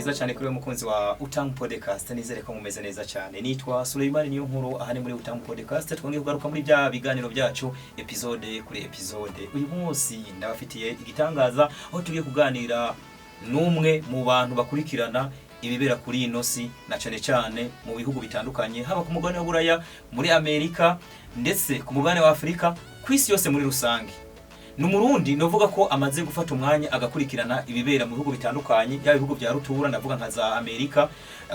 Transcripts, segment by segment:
byiza cyane kuri mukunzi wa Utamu Podcast, nizere ko mumeze neza cyane. Nitwa Suleiman niyo nkuru ahane muri Utamu Podcast, twongeye kugaruka muri bya biganiro byacu episode kuri episode. Uyu munsi ndabafitiye igitangaza aho tugiye kuganira numwe mu bantu bakurikirana ibibera kuri inosi na cyane cyane mu bihugu bitandukanye, haba ku mugabane wa Buraya, muri Amerika ndetse ku mugabane wa Afrika, kwisi yose muri rusange. Numurundi novuga ko amaze gufata umwanya agakurikirana ibibera mu bihugu bitandukanye, ya bihugu bya rutura ndavuga nka za Amerika,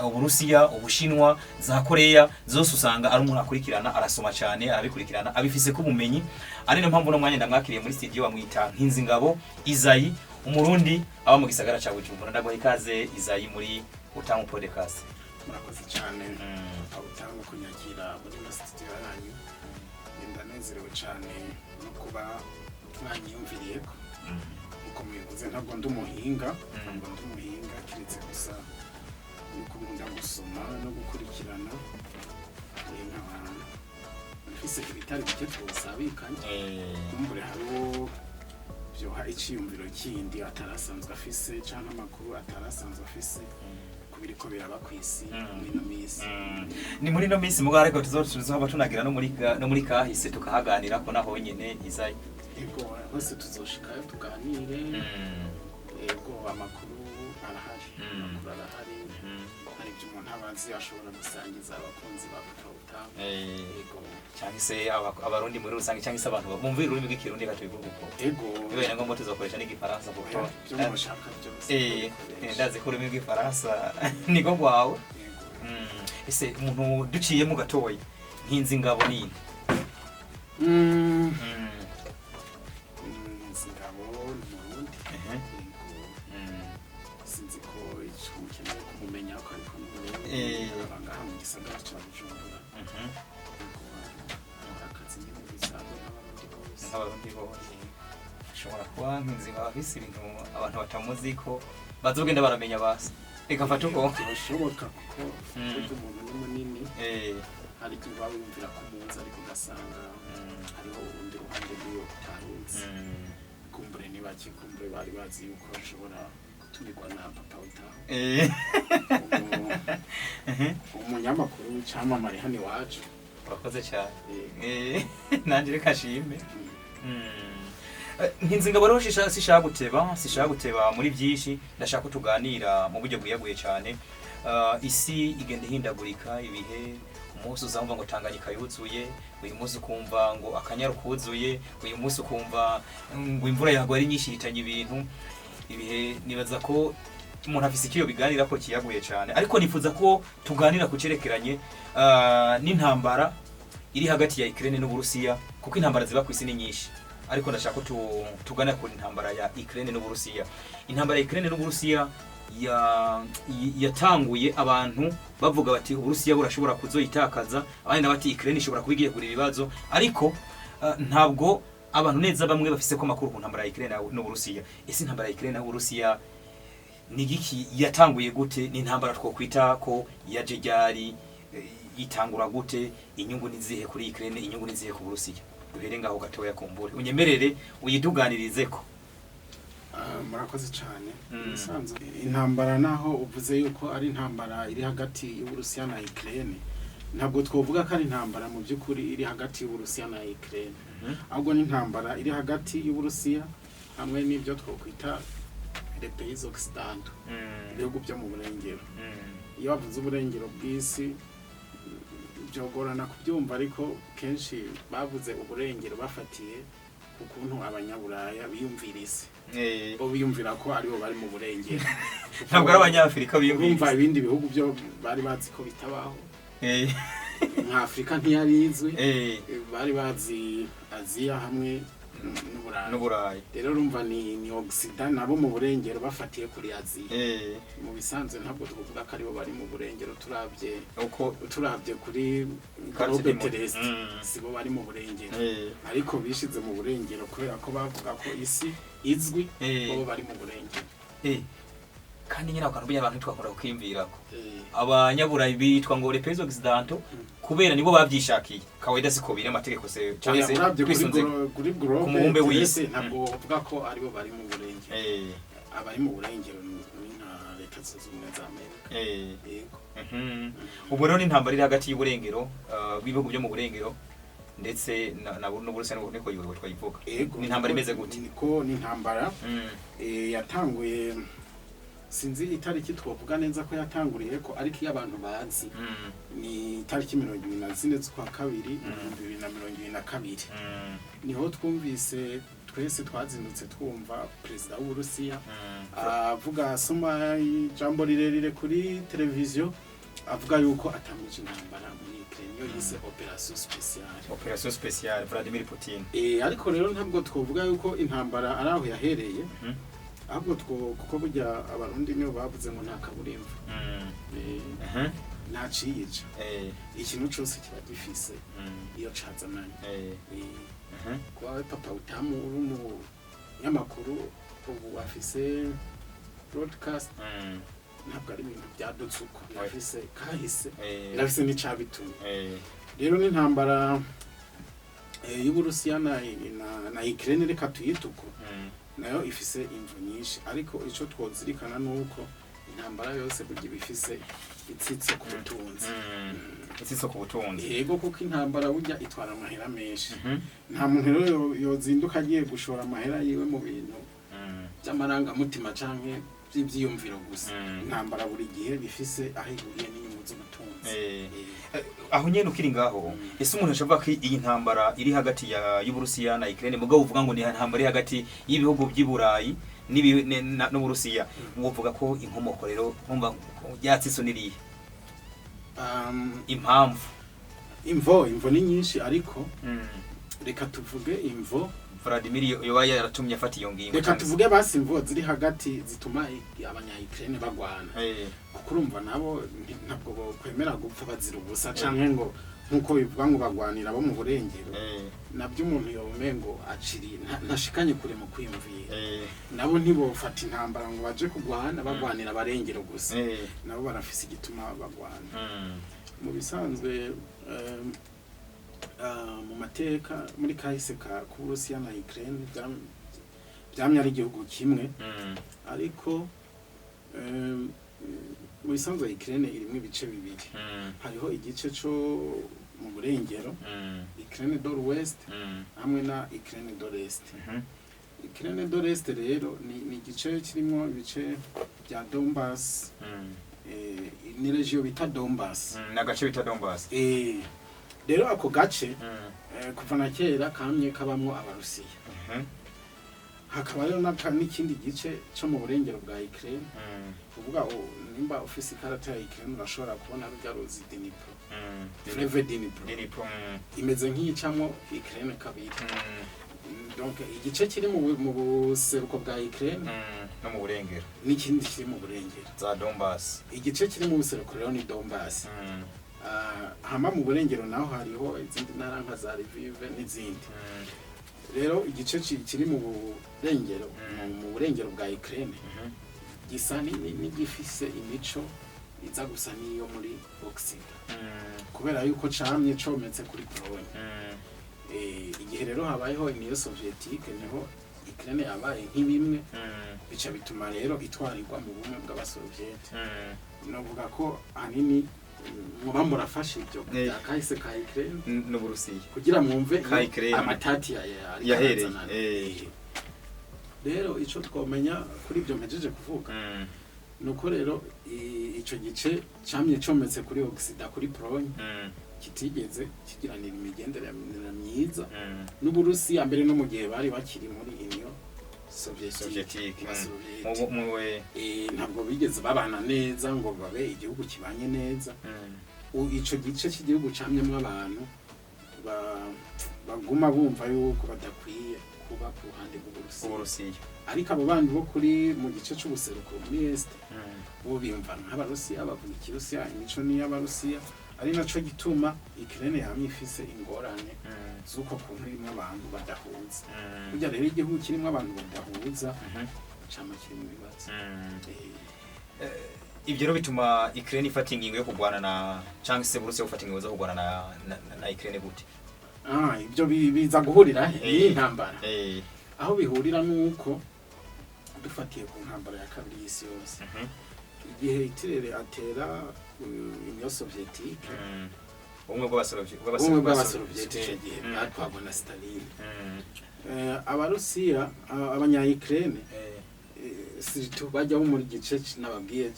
Uburusiya, Ubushinwa, za Korea, zose usanga ari umuntu akurikirana, arasoma cyane, arabikurikirana, abifise ko ubumenyi. Ari no mpamvu no mwanya ndamwakiriye muri studio bamwita Nkinzingabo Isayi, umurundi aba mu gisagara ca Bujumbura. Ndaguha ikaze Isayi muri Utamu Podcast. Murakoze cyane Utamu kunyakira muri studio yanyu. Ndanezerewe cyane no kuba mwanyumviriye ko uko mubivuze. Ntabwo ndumuhinga kiretse gusa yuko nkunda gusoma no gukurikirana nk'abantu bifise ibitari bike twosabikanye. Kumbure hariho byoha icyiyumviro kindi atarasanzwe afise cyangwa amakuru atarasanzwe afise kubiriko biraba kwisi muri no misi. Ni muri no misi mugare ko tuzoba tunagira no muri kahise tukahaganira ko naho nyene Isayi. Ego bose tuzoshikayo tuganire. Ego amakuru arahari, hari ibyo umuntu abazi ashobora gusangiza abakunzi ba Utamu. Ego cyangwa se abarundi muri rusange cyangwa se abantu bumvira ururimi rw'ikirundi katubivuga uko. Ego bibaye ngombwa tuzokoresha n'igifaransa kuko byo mushaka byose. Ndazi ko ururimi rw'ifaransa niko gwawe. Ese umuntu duciye mu gatoyi Nkinzingabo nini? Abangaha mu gisagara cya Bujumbura. Akazi nyine bisanzwe n'abarundi bose. Ashobora kuba Nkinzingabo afise ibintu abantu batamuzi ko bazogenda baramenya basi. Reka mfate uko bishoboka kuko umuntu ni munini. Hari igihe wumvira ko munsi ariko ugasanga hariho urundi ruhande rw'iyo utaruzi. Kumbure niba kikumbure bari bazi yuko ashobora gutumirwa na Papa Utamu. Umunyamakuru w'icyamamare hano iwacu. Urakoze cyane. Nanjye reka shime. Nkinzingabo rero sishaka guteba muri byinshi, ndashaka tuganira mu buryo bwiyaguye cyane. Isi igenda ihindagurika ibihe, umunsi uzamva ngo Tanganyika yuzuye, uyu munsi ukumva ngo Akanyaru kuzuye, uyu munsi ukumva ngo imvura yagwa ari nyinshi hitanye ibintu. Ibihe nibaza ko umuntu afise ikiyo biganira ko kiyaguye cyane, ariko nifuza ko tuganira ku cerekeranye n'intambara iri hagati ya Ukraine n'Uburusiya, kuko intambara ziba ku isi ni nyinshi, ariko ndashaka ko tugana ku intambara ya Ukraine n'Uburusiya. Intambara ya Ukraine n'Uburusiya yatanguye abantu bavuga bati Uburusiya burashobora kuzoyitakaza, abandi nabati Ukraine ishobora kubigiye kuri ibibazo, ariko ntabwo abantu neza bamwe bafise ko makuru ku ntambara ya Ukraine n'Uburusiya. Ese intambara ya Ukraine n'Uburusiya nigiki yatanguye gute? Ni intambara twokwita ko yaje ryari, itangura gute, inyungu nizihe kuri Ukraine, inyungu nizihe ku Burusiya? Duhere ngaho gatoya kumbure unyemerere uyiduganirize ko. Murakoze cyane. Bisanzwe intambara naho uvuze yuko ari intambara iri hagati y'Uburusiya na Ukraine, ntabwo twovuga ko ari intambara mu by'ukuri iri hagati y'Uburusiya na Ukraine. Ahubwo ni intambara iri hagati y'Uburusiya hamwe n'ibyo twokwita les pays occidentaux, ibihugu byo mu burengero. Iyo bavuze uburengero bw'isi byogorana kubyumva, ariko kenshi bavuze uburengero bafatiye ukuntu abanyaburaya biyumvira isi. Bo biyumvira ko aribo bari mu burengero. Ntabwo ari abanyafrika biyumvira ibindi bihugu byo bari bazi ko bitabaho. Nka Afrika ntiyarizwe, bari bazi Aziya hamwe n'Uburayi. Rero urumva ni Occident nabo mu burengero bafatiye kuri Aziya. Mu bisanzwe ntabwo tuvuga ko aribo bari mu burengero, turabye kuri globe terrestre sibo bari mu burengero, ariko bishize mu burengero kubera ko bavuga ko isi izwi bo bari mu burengero. Kandi nyina bakanubya abantu twakora kwimvira ko abanyaburayi bitwa ngo les pays occidentaux kubera nibo bavyishakiye. Kawaida siko bire amategeko se cyangwa se kwisunze kuri globe w'isi, ntabwo uvuga ko aribo bari mu burengero. Abari mu burengero ni nka leta zunze ubumwe za Amerika. Yego. Ubu rero n'intambara iri hagati y'uburengero bw'ibihugu byo mu burengero ndetse n'Uburusiya niko yiwe twayivuga. N'intambara imeze gute? Niko n'intambara yatanguye sinzi itariki twovuga neza ko yatanguriye ko ariko iyo abantu bazi ni itariki 24 z'ukwa kabiri 2022 niho twumvise twese twazindutse twumva perezida w'Uburusiya avuga asoma ijambo rirerire kuri televiziyo avuga yuko atamuje intambara muri Ukraine yo yise Operation Speciale Vladimir Putin. Ariko rero ntabwo twovuga yuko intambara ari aho yahereye ahubwo kuko burya abarundi nibo bavuze ngo nta kaburimbo nta ciyica ikintu cyose kiba gifise iyo cazananye kwa papa utamu umunyamakuru ubu afise broadcast ntabwo ari ibintu byadutse uko afise kahise afise n'icabitumye rero n'intambara y'Uburusiya na Ukraine reka tuyituko nayo ifise imvu nyinshi ariko ico twozirikana nuko intambara yose burya bifise itsitse ku butunzi yego kuko intambara burya itwara amahera menshi nta muntu rero yozinduka agiye gushora amahera yiwe mu bintu by'amaranga mutima canke by'ivyiyumviro gusa intambara buri gihe bifise aho ihuriye n'inyungu z'ubutunzi aho nyene ukiri ngaho ese umuntu ashobora ko iyi ntambara iri hagati y'Uburusiya na Ukraine mugabo uvuga ngo ni intambara iri hagati y'ibihugu by'Iburayi n'Uburusiya uvuga ko inkomoko rero nkumva yatsiso niriye impamvu imvo ni nyinshi ariko reka tuvuge imvo Vladimir yoba yaratumye afata iyo ngingo reka tuvuge basi imvo ziri hagati zituma abanya-Ukraine bagwana kuko urumva nabo ntabwo bokwemera gupfa bazira ubusa canke ngo nkuko bivuga ngo bagwanira bo mu burengero nabyo umuntu yomengo aciri ntashikanye kure mu kwiyumvira nabo ntibofata intambara ngo baje kugwana bagwanira abarengero gusa nabo barafise igituma bagwana mu bisanzwe mu mateka muri kahise ka Uburusiya na Ukraine byamye ari igihugu kimwe ariko mu bisanzwe Ukraine irimo ibice bibiri hariho igice cyo mu burengero Ukraine de l'Ouest hamwe na Ukraine de l'Est. Ukraine de l'Est rero ni igice kirimo ibice bya Donbass ni region bita Donbass n'agace bita Donbass rero ako gace kuva na kera kamye kabamwo abarusiya hakaba rero n'ikindi gice cyo mu burengero bwa Ukraine kuvuga nimba ofisi karata ya Ukraine urashobora kubona rujya ruzi Dnipro Fleuve Dnipro imeze nk'icamwo Ukraine kabiri donc igice kiri mu buseruko bwa Ukraine no mu burengero n'ikindi kiri mu burengero za Donbass igice kiri mu buseruko rero ni Donbass hama mu burengero naho hariho izindi ntara nka za Lviv n'izindi rero igice kiri mu burengero bwa Ukraine gisa n'igifise imico iza gusa niyo muri Occident kubera yuko camye cometse kuri Pologne igihe rero habayeho Union Soviétique niho Ukraine yabaye nk'ibimwe bica bituma rero itwarirwa mu bumwe bw'abasoviete novuga ko hanini muba murafashe ibyo bya kahise ka Ukraine n'Uburusiya kugira mwumve amatati yahereye rero ico twomenya kuri ibyo mpejeje kuvuga nuko rero ico gice camye cometse kuri Occident kuri Pologne kitigeze kigiranira imigenderanire myiza n'Uburusiya mbere no mu gihe bari bakiri muri Union Soviétique ntabwo bigeze babana neza ngo babe igihugu kibanye neza ico gice cy'igihugu camyemo abantu baguma bumva yuko badakwiye kuba ku ruhande rw'Uburusiya ariko abo bandi bo kuri mu gice cy'ubuseruko muri Est bo bimva nk'abarusiya bavuga ikirusiya imico ni y'abarusiya ari naco gituma Ukraine yamye ifise ingorane zuko kuntu irimo abantu badahuza burya rero igihugu kirimo abantu badahuza cama kiri mu bibazo ibyo rero bituma Ukraine ifata ingingo yo kugwana na canke se Burusiya gufata ingingo zo kugwana na Ukraine gute ibyo biza guhurira intambara aho bihurira nuko dufatiye ku ntambara ya kabiri y'isi yose igihe Hitler atera Union Soviétique ubumwe bw'abasoviétique icyo gihe bwatwagwa na Stalin. Abarusiya abanya-Ukraine surtout bajya muri gice nababwiye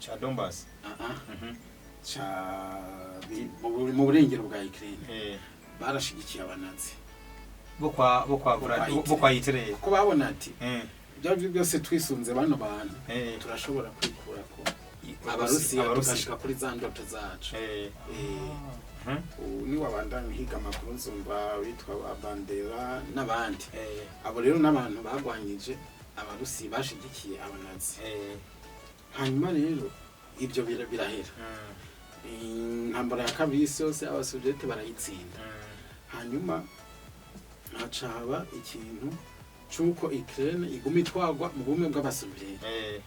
ca Donbass mu burengero bwa Ukraine barashigikiye abanazi bo kwa Hitler kuko babona ati byari byose twisunze bano bantu turashobora kwikura ko abarusiya tukashika kuri za ndoto zacu. Ni wabandanye higa makuru nzumva witwa Bandera n'abandi abo rero n'abantu bagwanyije abarusi bashigikiye abanazi. Hanyuma rero ibyo birahera, intambara ya kabiri y'isi yose abasoviyete barayitsinda. Hanyuma hacaba ikintu cy'uko Ukraine iguma itwagwa mu bumwe bw'abasoviyete.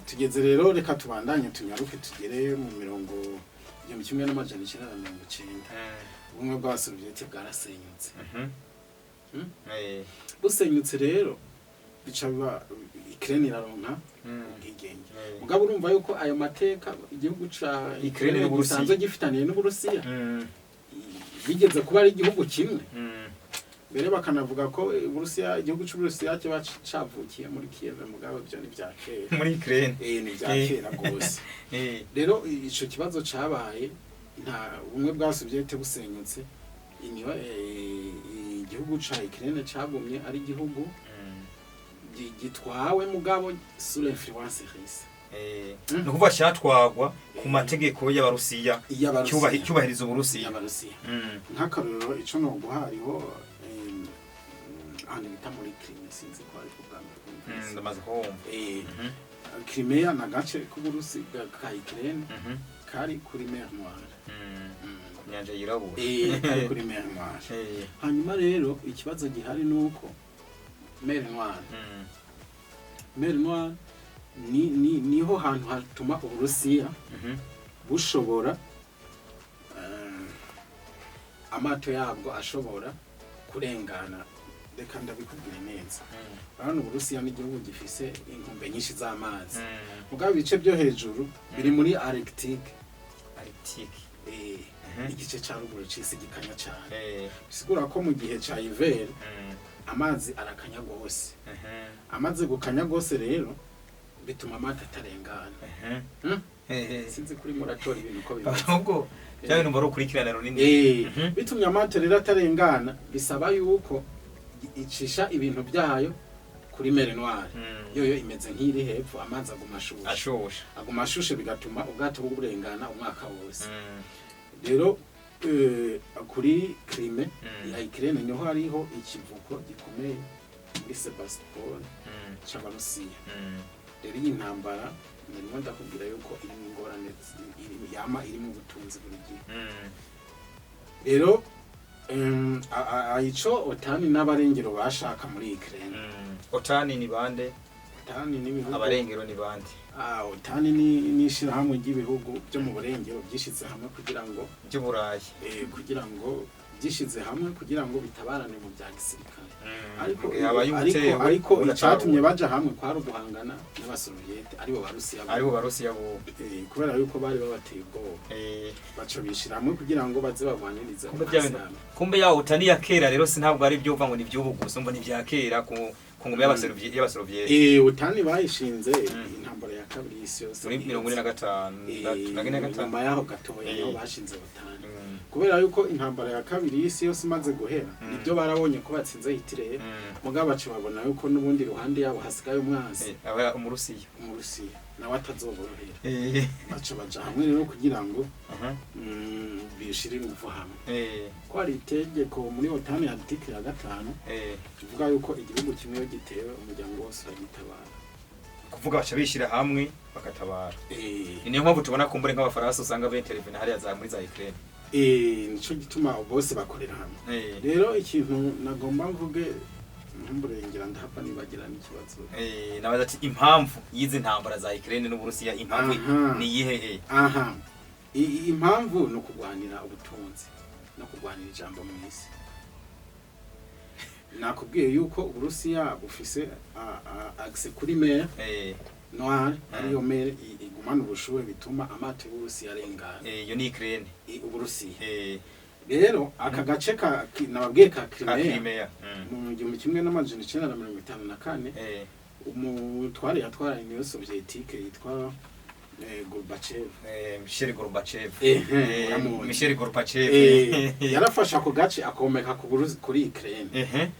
Tugeze rero reka tubandanye tunyaruke tugere mu 1990 ubumwe bw'abasoviyete bwarasenyutse. Busenyutse rero bica biba Ukraine iraronka ubwigenge. Mugabo urumva yuko ayo mateka igihugu ca Ukraine gisanzwe gifitaniye n'Uburusiya bigeze kuba ari igihugu kimwe. Mbere bakanavuga ko Uburusiya igihugu cy'Uburusiya kiba cavukiye muri Kiev, mugabo byo ni bya kera muri Ukraine ni bya kera gose. Rero ico kibazo cabaye nta bumwe bw'abasoviyete busenyutse, igihugu ca Ukraine cabumye ari igihugu gitwawe mugabo sous l'influence russe. No kuva cyatwagwa ku mategeko y'abarusiya cyubahiriza Uburusiya. Nk'akarero ico no guhariho andi bita muri Crimea, sinzi ko ari kugamba ndamaze kumva. Crimea na gace k'Uburusi ka Ukraine kari kuri Mer Noire, nyanja yirabura. Kari kuri Mer Noire. Hanyuma rero ikibazo gihari nuko Mer Noire niho hantu hatuma Uburusiya bushobora amato yabwo ashobora kurengana. Reka ndabikubwira neza, hano Uburusiya n'igihugu gifise inkombe nyinshi z'amazi, mugabo ibice byo hejuru biri muri Arctic. Igice cya ruguru c'isi gikanya cyane, bisigura ko mu gihe ca hiver amazi arakanya gose. Amaze gukanya gose rero bituma amata atarengana. Sinzi kuri muratora ibintu ko bibaza ahubwo cyane numva ukurikirana runini. Bitumye amata rero atarengana, bisaba yuko icisha ibintu byayo kuri Mer Noire. Yoyo imeze nk'iri hepfo, amazi aguma ashushe bigatuma ubwato bw'uburengana umwaka wose. Rero kuri Crimea ya Ukraine niho hariho ikivuko gikomeye muri Sebastopol c'Abarusiya. Rero iyi ntambara ndimo ndakubwira yuko iri mu ngorane iri mu butunzi buri gihe. Rero ico OTAN n'abarengero bashaka muri Ukraine. OTAN ni bande? OTAN ni bihugu. Abarengero ni bande? OTAN ni ishirahamwe ry'ibihugu byo mu burengero byishize hamwe kugira ngo by'Uburayi, kugira ngo byishize hamwe kugira ngo bitabarane mu bya gisirikare. Ariko icyatumye baja hamwe kwari uguhangana n'abasoviyete aribo Barusiya bo kubera yuko bari babateye ubwoba, baco bishira hamwe kugira ngo baze bagwanirize. Kumbe ya OTAN ya kera rero sintabwo ari byo uva ngo ni by'ubu gusa, mbo ni bya kera ku ngoma y'abasoviete. OTAN bayishinze intambara ya kabiri y'isi yose muri 1945 nyuma yaho gatoya niho bashinze OTAN. Kubera yuko intambara ya kabiri y'isi yose imaze guhera nibyo barabonye ko batsinze Hitler, mugabo bacu babona yuko n'ubundi ruhande yabo hasigaye umwanzi Umurusiya nawe atazoborohera. Bacu baja hamwe rero kugira ngo bishire ingufu hamwe. Ko ari itegeko muri OTAN ya article ya 5 ivuga yuko igihugu kimwe yo gitewe umuryango wose uragitabara, kuvuga bacha bishira hamwe bakatabara. Niyo mpamvu tubona kumbure nk'abafaransa usanga benterevene hariya za muri za Ukraine. Nico gituma bose bakorera hamwe. Rero ikintu nagomba mvuge ntumburengera ndahapa nibagira n'ikibazo. Nabaza ati impamvu yize ntambara za Ukraine n'Uburusiya impamvu ni yihe? Impamvu no kugwanira ubutunzi no kugwanira ijambo mu isi. Nakubwiye yuko Uburusiya bufise access kuri mer noire ariyo mere igumana ubushuhe bituma amato y'Uburusiya arengana. Iyo ni Ukraine. Uburusiya. Rero aka gace nababwiye ka Crimea mu 1954 umutware yatwara Union Soviétique yitwa Gorbachev. Michel Gorbachev yarafasha ako gace akomeka kuri Ukraine.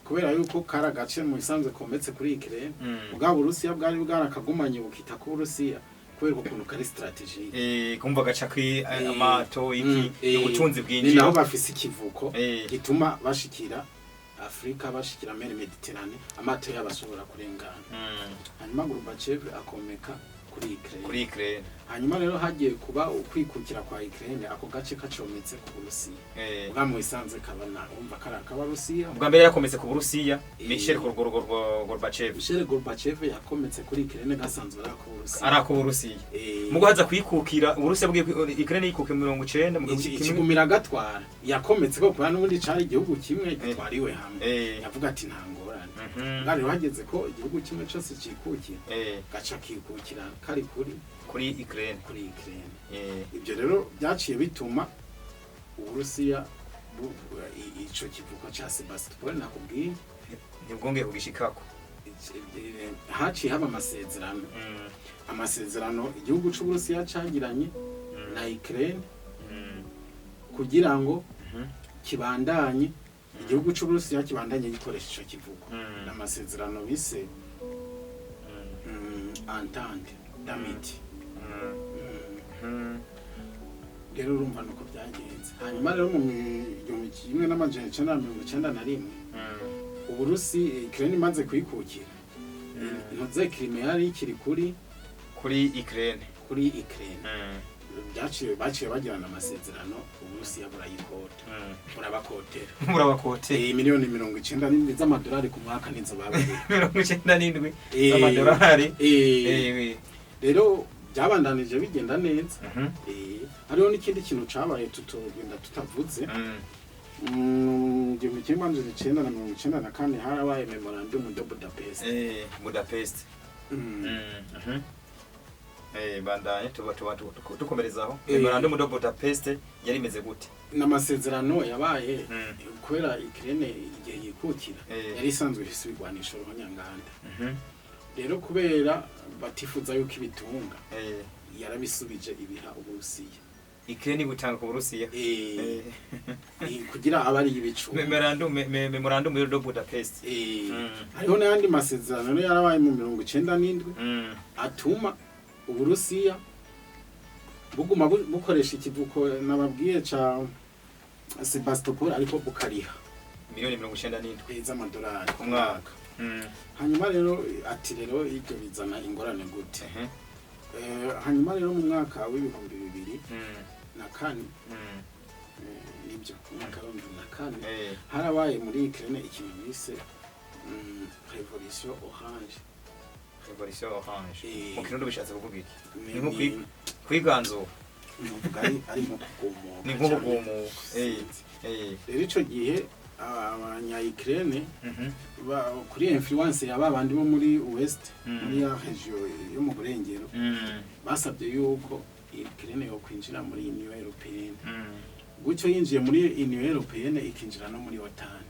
Kubera yuko kara gace mu isanzwe kometse kuri Ukraine ubwa Burusiya bwari bwarakagumanye bukita ku Burusiya kubera ukuntu kari strategique kumva gaca kwi amato iki ubutunzi bwinjira ni naho bafise ikivuko gituma bashikira Afrika bashikira mere Mediterane amato yabashobora kurengana. Hanyuma Gorbachev akomeka kuri Ukraine. Hanyuma rero hagiye kuba ukwikukira kwa Ukraine ako gace kacometse ku Burusiya. Ubwa mu isanzwe kabana umva kaba Rusiya. Ubwa mbere yakometse ku Burusiya Michel Gorbachev. Michel Gorbachev yakometse kuri Ukraine gasanzwe ara ku Burusiya. Ara ku Burusiya. Mugo haza kwikukira Uburusiya bwiye Ukraine yikuke mu 90 mu ikigumira gatwara. Yakometse ko kwa n'ubundi cari igihugu kimwe gitwariwe hamwe. Yavuga ati ntangorane. Ngari wageze ko igihugu kimwe cyose cikukira. Gaca kikukira kari kuri Ukraine. Ibyo rero byaciye bituma Uburusiya ico kivuko ca Sebastopol nakubwiye ntibwongeye kugishikako. Haciye haba amasezerano igihugu c'Uburusiya cagiranye na Ukraine kugira ngo kibandanye igihugu c'Uburusiya kibandanye gikoresha ico kivuko. Amasezerano bise Entente d'amitié. Rero urumva nuko byagenze. Hanyuma rero mu 1991 Uburusi Ukraine imaze kwikukira ntuze Crimea yari ikiri kuri Ukraine. Baciye bagirana amasezerano Uburusiya burayikota. Burabakotera miliyoni 97 z'amadolari ku mwaka nizo babaye. 97 z'amadolari. Rero byabandanije bigenda neza. Hariho n'ikindi kintu cabaye tutogenda tutavuze. 1994 harabaye memorandum de Budapest. Budapest. Bandanye tukomerezaho. Memorandum de Budapest yari imeze gute? N'amasezerano yabaye kubera Ukraine igihe yikukira yari isanzwe ifise ibigwanisho ruhonyanganda. Rero kubera batifuza yuko ibitunga yarabisubije ibiha Uburusiya. Ukraine gutanga ku Burusiya kugira abari ibicu. Memorandum de Budapest. Hariho n'andi masezerano yarabaye mu 1997 atuma Uburusiya buguma bukoresha ikivuko nababwiye ca Sebastopol ariko bukariha miliyoni 97 z'amadolari ku mwaka. Hanyuma rero ati rero ibyo bizana ingorane gute. Hanyuma rero mu mwaka w'ibihumbi 2004 nibyo mwaka wa 2004 harabaye muri Ukraine ikintu bise Revolution Orange. Mu kirundo bishatse kuvuga iki? Ni nko kwiganzo. Ari mu kugomo. Ni nko kugomo. Rero ico gihe abanya Ukraine kuri influence ya babandi bo muri West muri ya region yo mu burengero basabye yuko Ukraine yo kwinjira muri Union Européenne. Gucyo yinjiye muri Union Européenne ikinjira no muri OTAN.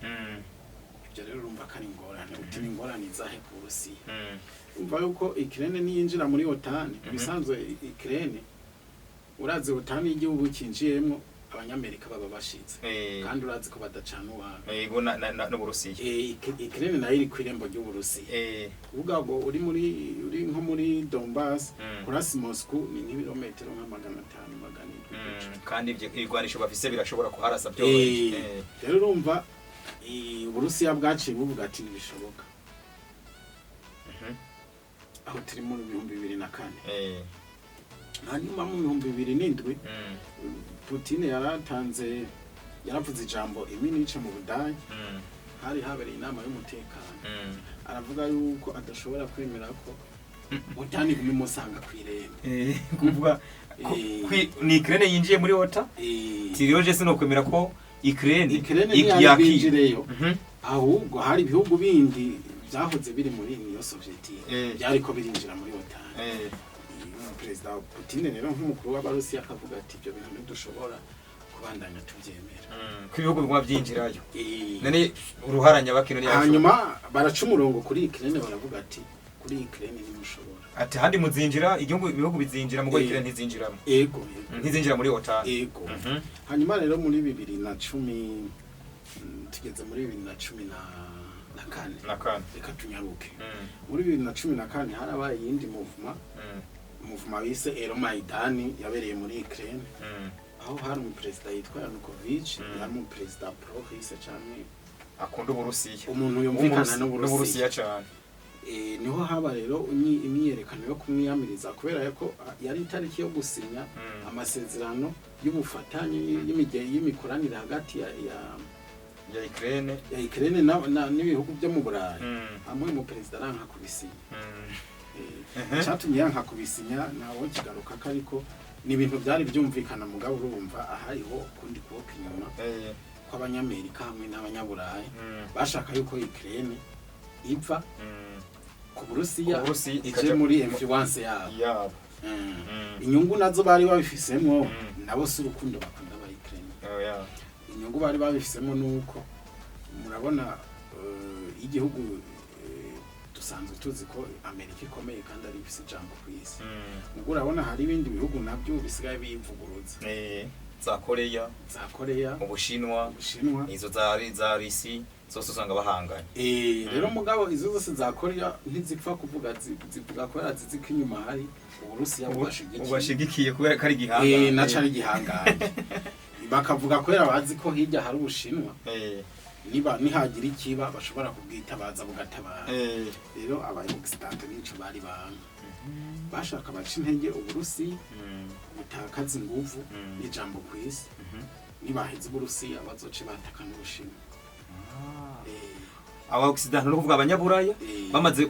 Ibyo rero urumva kari ingorane utini ingorane izahe ku Burusiya. Umva yuko Ukraine niyinjira muri OTAN bisanzwe Ukraine urazi OTAN igihugu kinjiyemo abanyamerika baba bashitse kandi urazi ko badacana uwabo yego no Burusiya Ukraine nayo iri kwirembo ry'Uburusiya uvuga ngo uri nko muri Donbass kurasi Moscow ni nk'ibirometero nka 500 kandi ibyo igwanisho bafise birashobora kuharasa byoroshye. Rero urumva Uburusiya bwaciye buvuga ati nibishoboka. Aho turi mu 2004 hanyuma mu 2007 Putin yaravuze ijambo iminice mu Budage hari habereye inama y'umutekano aravuga yuko adashobora kwemera ko utani kumimusanga kwirembe kuvuga ni Ukraine yinjiye muri OTAN tiriyoje sino kwemera ko Ukraine yakinjireyo ahubwo hari ibihugu bindi byahoze biri muri Union Soviétique byariko birinjira muri OTAN Perezida Putin rero nk'umukuru w'Abarusiya akavuga ati ibyo bintu ntidushobora kubandanya tubyemera ko ibihugu biguma byinjirayo none uruharanya bakino ni hanyuma baraca umurongo kuri Ukraine baravuga ati kuri Ukraine ntimushobora ati handi muzinjira ibihugu bizinjira mugo Ukraine ntizinjiramo yego ntizinjira muri OTAN yego hanyuma rero muri 2010 tugeze muri 2014 reka tunyaruke muri 2014 harabaye yindi movement bise Euromaidan yabereye muri Ukraine aho hari umuperezida yitwa Yanukovych yari umuperezida pro-Russe cyane akunda Uburusiya umuntu yumvikana n'Uburusiya cyane niho haba rero imyiyerekano yo kumwiyamiriza kubera ko yari itariki yo gusinya amasezerano y'ubufatanye y'imikoranire hagati ya Ukraine n'ibihugu byo mu Burayi hamwe umuperezida aranka kubisinya cyatumye yanka kubisinya nawo kigaruka ariko ni ibintu byari byumvikana mugabo urumva ahariho kundi kuboko inyuma kw'abanyamerika hamwe n'abanyaburayi bashaka yuko Ukraine ipfa ku Burusiya ije muri influence yabo inyungu nazo bari babifisemo nabo si urukundo bakunda ba Ukraine inyungu bari babifisemo nuko murabona igihugu dusanzwe tuzi ko Amerika ikomeye kandi ari ifise ijambo ku isi ubwo urabona hari ibindi bihugu nabyo bisigaye bivuguruza za Korea Ubushinwa izo za Rusi zose usanga bahanganye rero mugabo izo zose za Korea ntizipfa kuvuga zivuga ko yazizi ko inyuma hari Uburusiya bwashigikiye kubera kari gihanganye nacari gihanganye bakavuga ko bazi ko hirya hari Ubushinwa nihagira ikiba bashobora kubwitabaza bugatabara rero aba-Occident nico bari bashaka baca intege Uburusiya butakaza inguvu n'ijambo ku isi nibaheze Uburusiya bazoce bataka n'Ubushinwa aba-Occident no kuvuga abanyaburaya bamaze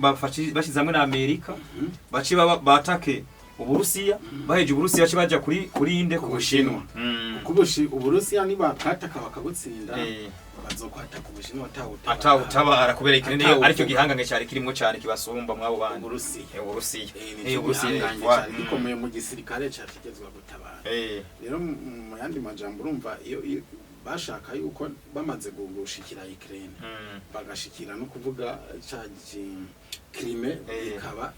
bashize hamwe na Amerika baci batake Uburusiya baheje Uburusiya baci baja kuri inde ku Bushinwa Uburusiya nibakataka bakabutsinda bazokwata ku Bushinwa atawutabara kubera ikindi aricyo gihangange cyari kirimo cyane kibasumba mwabo bandi Uburusiya gikomeye mu gisirikare cyakigezwa gutabara rero mu yandi majambo urumva iyo bashaka yuko bamaze gushikira Ukraine bagashikira no kuvuga Crimea ikaba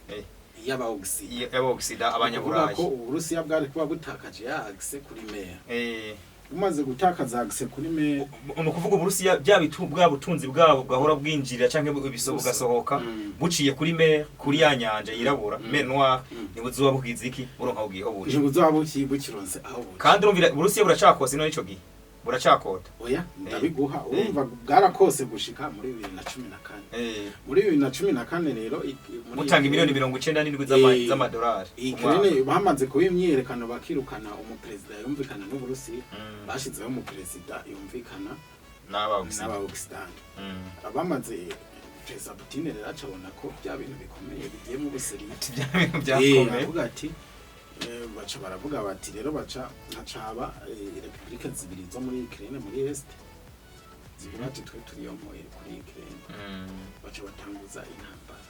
y'aba-Occident abanyaburayi ko Uburusiya bwari kuba butakaje access kuri Crimea umaze gutakaza access kuri Crimea no kuvuga Uburusiya bwa butunzi bwabo bwahora bwinjirira canke bisohoka buciye kuri Crimea kuri ya nyanja yirabura Mer Noire nibo zuba bukiziki buronka ugiho buje nibo zuba bukironse aho kandi urumvira Uburusiya buracakose no ico gihe buracakota oya ndabiguha urumva bwarakose gushika muri 2014 muri 2014 rero mutanga miliyoni 97 z'amadolari Ukraine bamaze kuba imyerekano bakirukana umuperezida yumvikana n'Uburusiya bashizeho umuperezida yumvikana n'aba-Occident abamaze Perezida Putin rero acabona ko bya bintu bikomeye bigiye mu Burusiya bya bintu byakomeye avuga ati baca baravuga bati rero hacaba repubulika zibiri zo muri Ukraine muri Est zivuga ati twe turiyomoye kuri Ukraine baca batanguza intambara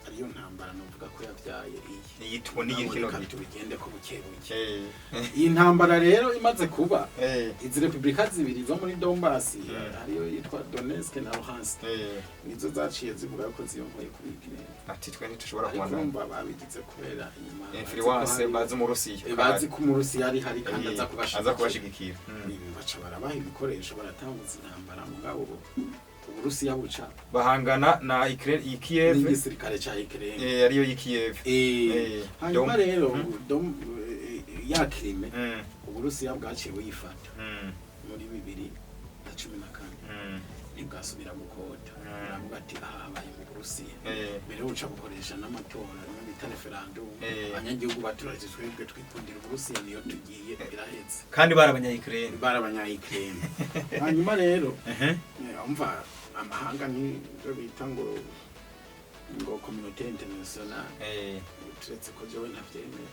ariyo ntambara novuga ko yavyaye iyi tuboniye kino tubigende ko bukebuke iyi ntambara rero imaze kuba izi repubulika zibiri zo muri Donbass ariyo yitwa Donetsk na Luhansk nizo zaciye zivuga ko ziyomoye kuri Ukraine ati twe ntitushobora kubona babigize kubera inyuma influence bazi mu Rusiya bazi ko mu Rusiya ari hari kandi aza kubashigikira baca barabaha ibikoresho baratanguza intambara mugabo Uburusiya buca bahangana na Kiev n'igisirikare ca Ukraine ariyo Kiev hanyuma rero ya Crimea Uburusiya bwaciye buyifata muri 2014 nibwasubira gukota baravuga ati habaye mu Burusiya mbere buca bukoresha n'amatora bita referendum abanyagihugu baturaje twebwe twikundira Uburusiya niyo tugiye birahetse kandi barabanya-Ukraine hanyuma rero umva amahanga ni byo bita ngo communauté internationale turetse ko jewe ntavyemera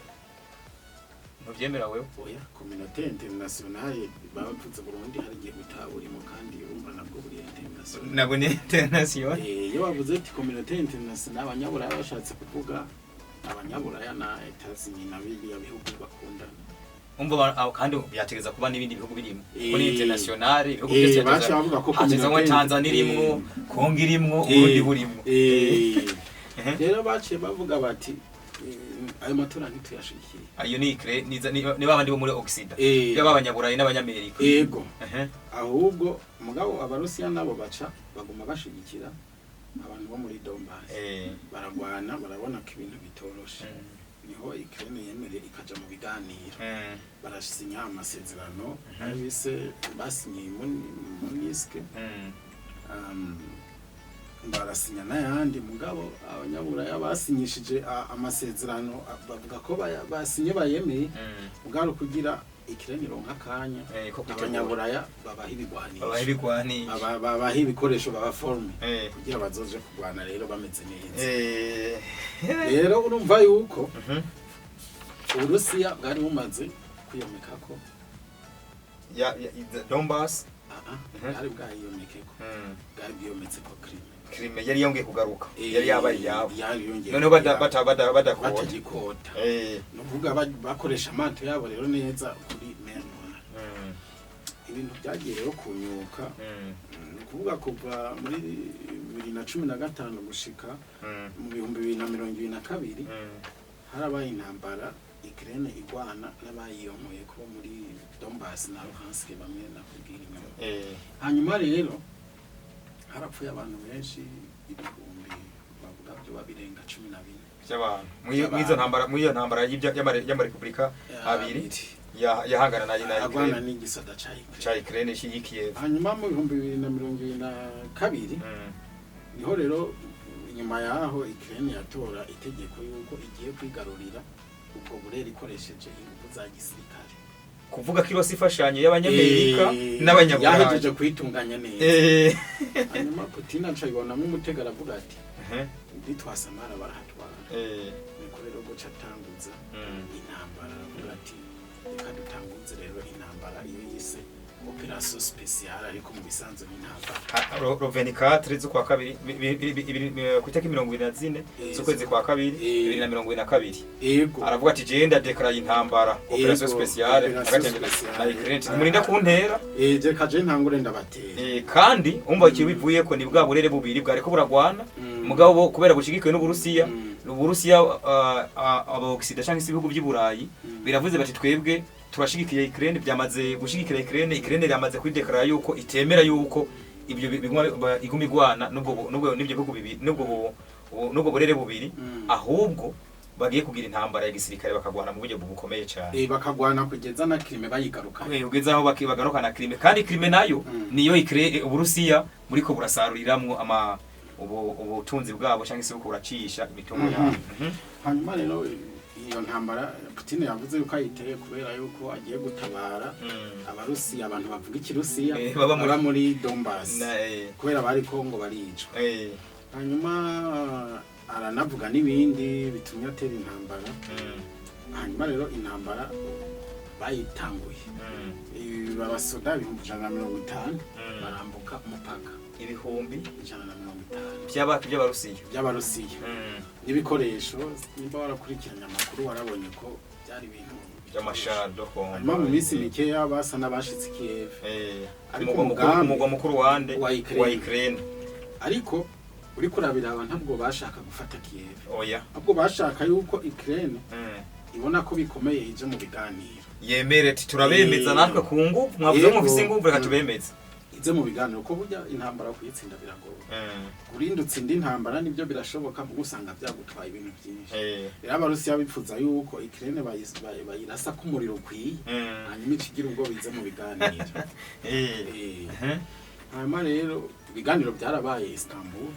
ntuvyemera wewe oya communauté internationale bavuze Burundi hari gihe gutaburimo kandi urumva nabwo buri international nabwo ni international iyo bavuze ati communauté internationale abanyaburaya bashatse kuvuga abanyaburaya na Etats-Unis na biriya bihugu bakundana umva kandi byategeza kuba n'ibindi bihugu birimo ko ni international ibihugu byose bacha bavuga ko communauté Tanzania irimwo Kongo irimwo Burundi burimwo rero baciye bavuga bati ayo matora ntituyashikiye ayo ni babandi bo muri Occident y'abanyaburayi n'abanyamerika yego ahubwo mugabo abarusiya nabo baca baguma bashigikira abantu bo muri Donbass baragwana barabona ko ibintu bitoroshe niho Ukraine yemere ikaja mu biganiro barasinya amasezerano bise basinye mu Minsk barasinya n'ayandi mugabo abanyaburaya basinyishije amasezerano bavuga ko basinye bayemeye mugabo kugira Ukraine ronka akanya abanyaburaya babaha ibigwani babaha ibikoresho babaforme kugira bazoje kugwana rero bameze neza rero urumva yuko Urusiya bwari bumaze kwiyomeka ko ya Donbass ari bwayiyomekeko bwari bwiyometse ko Crimea yari yongeye kugaruka yari yabaye yabo none badakota nuvuga bakoresha amato yabo rero neza kuri Myanmar ibintu byagiye rero kunyuka nukuvuga kuva muri 2015 gushika mu 2022 harabaye intambara Ukraine igwana n'abayiyomoye ko muri Donbass na Luhansk bamwe nakubwira inyuma hanyuma rero harapfuye abantu benshi ibihumbi bavuga byo babirenga 12 cy'abantu muri iyo ntambara y'Amerika abiri yahangana na Ukraine n'igisada ca Ukraine Kiev hanyuma mu 2022 niho rero inyuma yaho Ukraine yatora itegeko yuko igiye kwigarurira ubwo burere ikoresheje ingufu za gisirikare kuvuga ko irose ifashanye y'abanyamerika n'abanyaburayi yahejeje kwitunganya neza hanyuma Putin acayibonamo umutego aravuga ati nditwasamara barahatwara niko rero guca atanguza intambara aravuga ati reka dutanguze rero intambara iyo yise operation speciale ariko mu bisanzwe n'intambara Rovenikatre zo kwa kabiri kutaki 24 z'ukwezi kwa kabiri 2022 yego aravuga ati genda declare intambara operation speciale agatenge na Ukraine murinda kuntera je kaje ntangure ndabatera kandi umva ikibivuye ko ni bwa burere bubiri bwari ko buragwana mugabo kubera bushigikiwe n'Uburusiya aba Occident cyangwa ibihugu by'Iburayi biravuze bati twebwe turashigikiye Ukraine byamaze gushigikira Ukraine yamaze kwideklara yuko itemera yuko ibyo iguma igwana nubwo nibyo bihugu bibiri nubwo burere bubiri ahubwo bagiye kugira intambara ya gisirikare bakagwana mu buryo bukomeye cyane bakagwana kugeza na Crimea bayigaruka ugeza aho bagaruka na Crimea kandi Crimea nayo niyo Uburusiya muri ko burasaruriramwo ubutunzi bwabo cyangwa se buracisha imitungo yabo hanyuma rero iyo ntambara Putin yavuze yuko ayiteye kubera yuko agiye gutabara abarusiya abantu bavuga ikirusiya baba muri Donbass kubera bari Kongo baricwa hanyuma aranavuga n'ibindi bitumye atera intambara hanyuma rero intambara bayitanguye abasoda 150 barambuka umupaka ibihumbi 150 by'abarusiya n'ibikoresho nimba warakurikiranye amakuru warabonye ko byari ibintu by'amashado hanyuma mu minsi mikeya basa n'abashitse Kiev ariko umugwa mukuru wande wa Ukraine ariko uri kurabira abantu ntabwo bashaka gufata Kiev oya ahubwo bashaka yuko Ukraine ibona ko bikomeye ije mu biganiro yemereti turabemeza natwe ku ngufu mwavuze mu fisi ngufu reka tubemeze ize mu biganiro ko burya intambara kuyitsinda biragoye urindutse indi ntambara nibyo birashoboka mu gusanga byagutwaye ibintu byinshi rero abarusiya bipfuza yuko Ukraine bayirasa ku muriro kwiye hanyuma ikigira ubwo bize mu biganiro hanyuma rero ibiganiro byarabaye Istanbul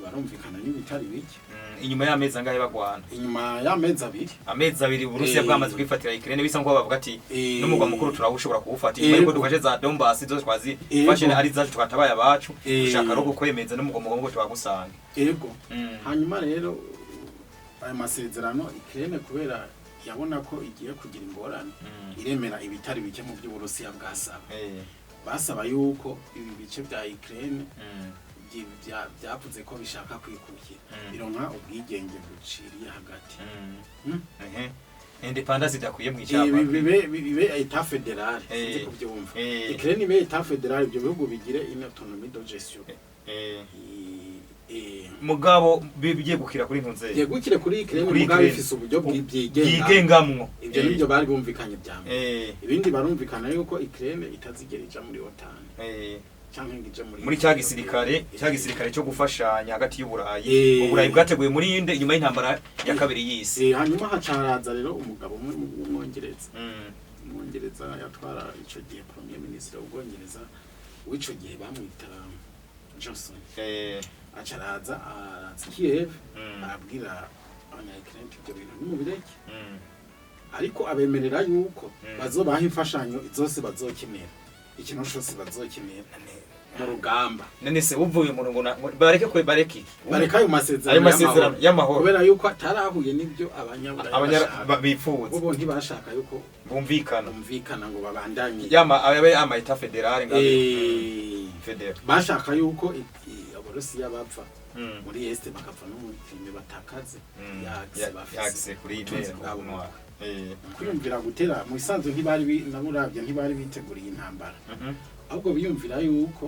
barumvikana n'ibitari bike inyuma y'amezi angahe bagwana inyuma y'amezi abiri Uburusiya bwamaze kwifatira Ukraine bisa nko bavuga ati n'umugwa mukuru turabushobora kuwufata inyuma y'uko dukaje za Donbass zo twazi fashion ari zacu twatabaye abacu ushaka ro gukwemeza n'umugwa mukuru twagusanga yego hanyuma rero aya masezerano Ukraine kubera yabona ko igiye kugira ingorane iremera ibitari bike mu by'Uburusiya bwasaba basaba yuko ibi bice bya Ukraine byavuze ko bishaka kwikukira bironka ubwigenge buciriye hagati independence idakwiye mu icyaha bibe état fédéral sinzi kubyumva Ukraine ibe état fédéral ibyo bihugu bigire une autonomie de gestion mugabo bigiye gukira kuri ntunze bigiye gukira kuri Ukraine mugabo ifise uburyo bwigengamwo ibyo nibyo bari bumvikanye byamwe ibindi barumvikana yuko Ukraine itazigera ija muri OTAN canke ngije muri cya gisirikare cyo gufashanya hagati y'Uburayi Uburayi bwateguye muri inde inyuma y'intambara ya kabiri y'isi hanyuma hacaraza rero umugabo umwe umwongereza yatwara ico gihe premier ministre w'Ubwongereza w'ico gihe bamwita Johnson acaraza Kiev arabwira abanyayikirene ibyo bintu nimubireke ariko abemerera yuko bazobaha imfashanyo zose bazokenera ikintu cyose bazokenera mu rugamba none se uvuye mu ngo bareke ayo masezerano y'amahoro kubera yuko atarahuye n'ibyo abanyaburayi bifuza bo ntibashaka yuko bumvikana ngo babandanye ama état fédéral bashaka yuko Abarusiya bapfa muri este bakapfa no muri filime batakaze yagse kuri itunze bwabo kwiyumvira gutera mu isanzwe ntibari biteguriye intambara ahubwo biyumvira yuko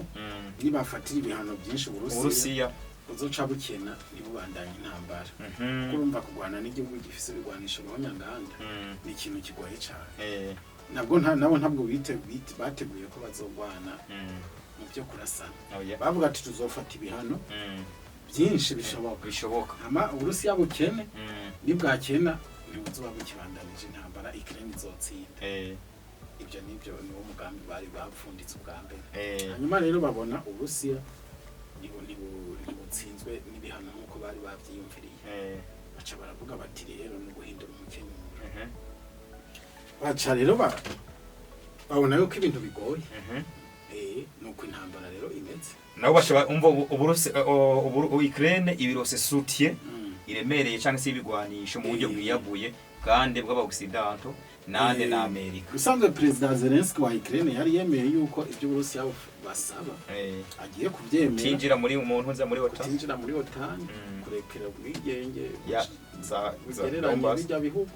nibafatira ibihano byinshi Uburusiya uzoca bukena nibubandanye intambara kurumva kugwana n'igihugu gifise ibigwanisho n'abanyanganda ni ikintu kigoye cyane nabo ntabwo bateguye ko bazogwana mu byo kurasana bavuga ati tuzofata ibihano byinshi bishoboka ama Uburusiya bukene nibwakena ntibuzoba bukibandanije intambara Ukraine izotsinda ibyo nibyo niwo mugambi bari bapfunditse ubwa mbere hanyuma rero babona Uburusiya ntibutsinzwe n'ibihano nk'uko bari bavyiyumviriye baca baravuga bati rero ni guhindura umukenyuro baca rero babona yuko ibintu bigoye nuko intambara rero imeze nabo bashaba umva Ukraine ibirose soutien iremereye cyangwa se ibigwanisho mu buryo bwiyaguye kandi bw'abaoccidental nande na Amerika usanzwe President Zelensky wa Ukraine yari yemeye yuko ibyo Uburusiya basaba agiye kubyemera tinjira muri umuntu nza muri OTAN tinjira muri OTAN kurekera ubwigenge za Donbass bijya bihugu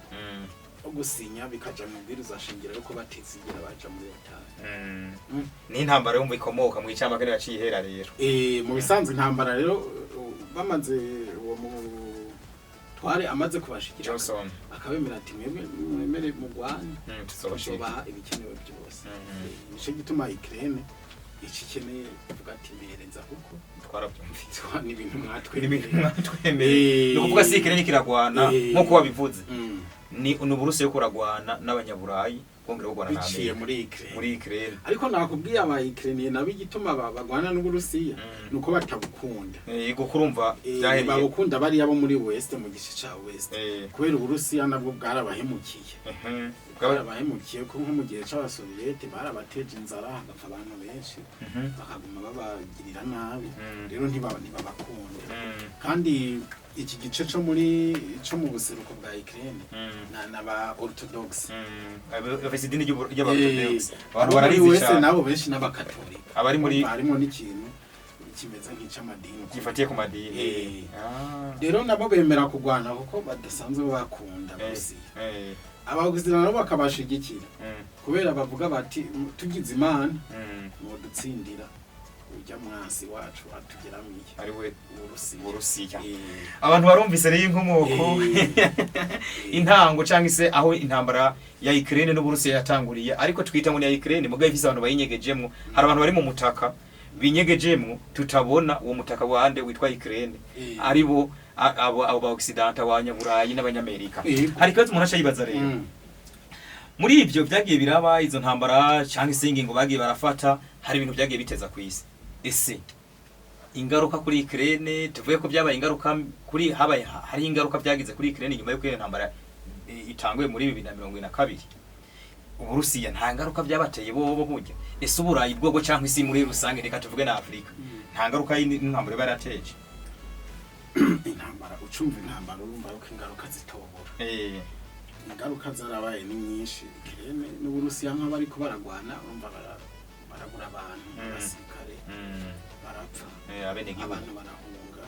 gusinya bikaja mu bwirizwa shingiro yuko batizigera baja muri OTAN ni intambara yumva ikomoka mu icamba kandi yacihera rero mu bisanzwe intambara rero bamaze uwo tware amaze kubashikira Johnson akabemera ati mwemere mu Rwanda tuzobaha ibikenewe byose nico gituma Ukraine ikikeneye kuvuga ati mbereza kuko twarabyumvitse ni ibintu mwatwemeye no kuvuga si Ukraine kiragwana nko wabivuze ni Uburusiya kuragwana n'abanyaburayi kongera kugwana na Amerika muri Ukraine ariko nakubwiye aba Ukraine nabi gituma bagwana n'Uburusiya nuko batabukunda yego kurumva byahereye babukunda bari yabo muri West mu gice ca West kubera Uburusiya nabwo bwarabahemukiye bwarabahemukiye ko nko mu gihe c'Abasoviete barabateje inzara hagapfa abantu benshi bakaguma babagirira nabi rero ntibabakunda kandi iki gice cyo mu buseruko bwa Ukraine n'aba Orthodox abasidini y'Aborthodox abantu bararizi cyane nabo benshi n'abakatolika abari muri harimo n'ikintu kimeze nk'icamadini gifatiye ku madini rero nabo bemera kugwana kuko badasanzwe bakunda Rusiya abaguzira nabo bakabashigikira kubera bavuga bati tugize Imana ngo dutsindira ujya mwasi wacu atugeramiye ari we Uburusiya abantu barumvise rero inkomoko intango cyangwa se aho intambara ya Ukraine n'Uburusiya yatanguriye ariko twita ngo ni ya Ukraine mugaye ifise abantu bayinyegejemwo hari abantu bari mu mutaka binyegejemwo tutabona uwo mutaka wande witwa Ukraine aribo abo ba Occident abanyaburayi n'abanyamerika hari kibazo umuntu acayibaza rero muri ibyo byagiye biraba izo ntambara cyangwa isingingo bagiye barafata hari ibintu byagiye biteza ku isi ese ingaruka kuri Ukraine tuvuye ko byabaye ingaruka kuri hari ingaruka byagize kuri Ukraine nyuma yo kwera ntambara itanguye muri 2022 Uburusiya nta ngaruka byabateye bo burya ese Uburayi bwogo cyangwa isi muri rusange reka tuvuge na Afrika nta ngaruka y'intambara barateje intambara ucumva intambara urumva ko ingaruka zitobora ingaruka zarabaye ni nyinshi. Ukraine n'Uburusiya nk'abariko baragwana urumva baragura abantu abasirikare barapfa abantu barahunga